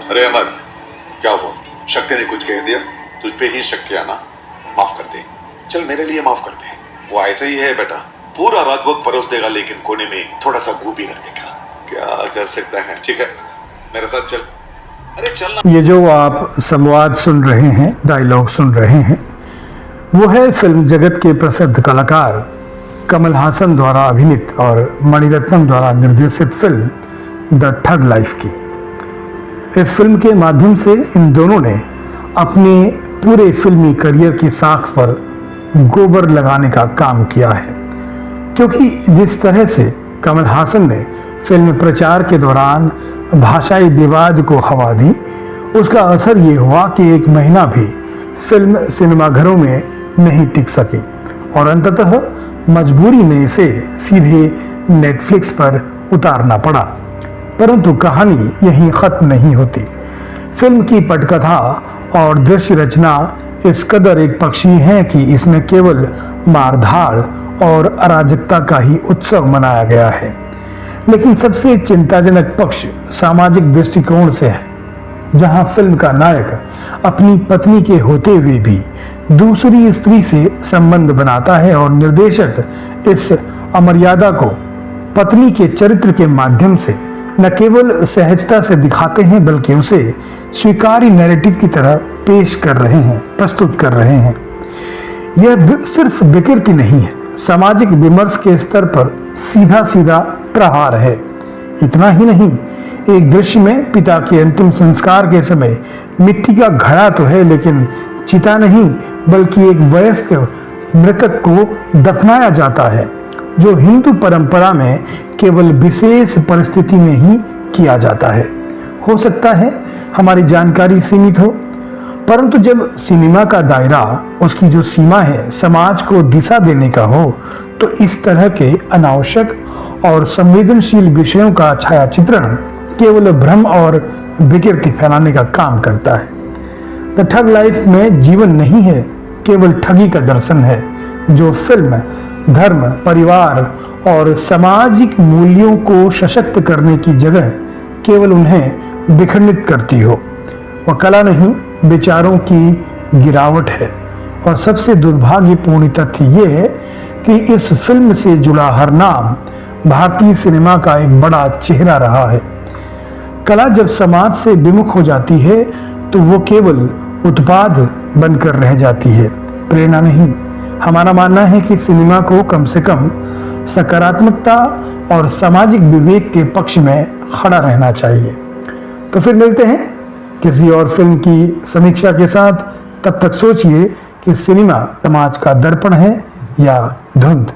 अरे अमर, क्या हुआ? शक्ति ने कुछ कह दिया? तुझ पे ही शक किया ना? माफ कर दे, चल मेरे लिए माफ कर दे। वो ऐसे ही है बेटा, पूरा रात वक्त परोस देगा लेकिन कोने में थोड़ा सा गू भी रख देगा। क्या कर सकता है? ठीक है, मेरे साथ चल। अरे चल ना। ये जो आप संवाद सुन रहे हैं, डायलॉग सुन रहे हैं, वो है फिल्म जगत के प्रसिद्ध कलाकार कमल हासन द्वारा अभिनीत और मणिरत्नम द्वारा निर्देशित फिल्म द ठग लाइफ की। इस फिल्म के माध्यम से इन दोनों ने अपने पूरे फिल्मी करियर की साख पर गोबर लगाने का काम किया है, क्योंकि जिस तरह से कमल हासन ने फिल्म प्रचार के दौरान भाषाई विवाद को हवा दी, उसका असर ये हुआ कि एक महीना भी फिल्म सिनेमाघरों में नहीं टिक सकी और अंततः मजबूरी में इसे सीधे नेटफ्लिक्स पर उतारना पड़ा। परंतु कहानी यहीं खत्म नहीं होती। फिल्म की पटकथा और दृश्य रचना इस कदर एक पक्षी है कि इसमें केवल मारधाड़ और अराजकता का ही उत्सव मनाया गया है। लेकिन सबसे चिंताजनक पक्ष सामाजिक दृष्टिकोण से है, जहां फिल्म का नायक अपनी पत्नी के होते हुए भी दूसरी स्त्री से संबंध बनाता है और निर्देशक इस अमर्यादा को पत्नी के चरित्र के माध्यम से न केवल सहजता से दिखाते हैं बल्कि उसे स्वीकार्य नैरेटिव की तरह पेश कर रहे हैं, प्रस्तुत कर रहे हैं। यह सिर्फ विकृति नहीं है, सामाजिक विमर्श के स्तर पर सीधा सीधा प्रहार है। इतना ही नहीं, एक दृश्य में पिता के अंतिम संस्कार के समय मिट्टी का घड़ा तो है लेकिन चिता नहीं बल्कि एक वयस्क मृतक को दफनाया जाता है, जो हिंदू परंपरा में केवल विशेष परिस्थिति में ही किया जाता है। हो सकता है हमारी जानकारी सीमित हो, परंतु जब सिनेमा का दायरा, उसकी जो सीमा है, समाज को दिशा देने का हो, तो इस तरह के अनावश्यक और संवेदनशील विषयों का छायाचित्रण केवल भ्रम और विकृति फैलाने का काम करता है। द ठग लाइफ में जीवन नहीं है, केवल ठगी का दर्शन है, जो फिल्म धर्म, परिवार और सामाजिक मूल्यों को सशक्त करने की जगह केवल उन्हें विखंडित करती हो। वह कला नहीं, विचारों की गिरावट है। और सबसे दुर्भाग्यपूर्ण तथ्य ये है कि इस फिल्म से जुड़ा हर नाम भारतीय सिनेमा का एक बड़ा चेहरा रहा है। कला जब समाज से विमुख हो जाती है तो वो केवल उत्पाद बनकर रह जाती है, प्रेरणा नहीं। हमारा मानना है कि सिनेमा को कम से कम सकारात्मकता और सामाजिक विवेक के पक्ष में खड़ा रहना चाहिए। तो फिर मिलते हैं किसी और फिल्म की समीक्षा के साथ। तब तक सोचिए कि सिनेमा समाज का दर्पण है या धुंध।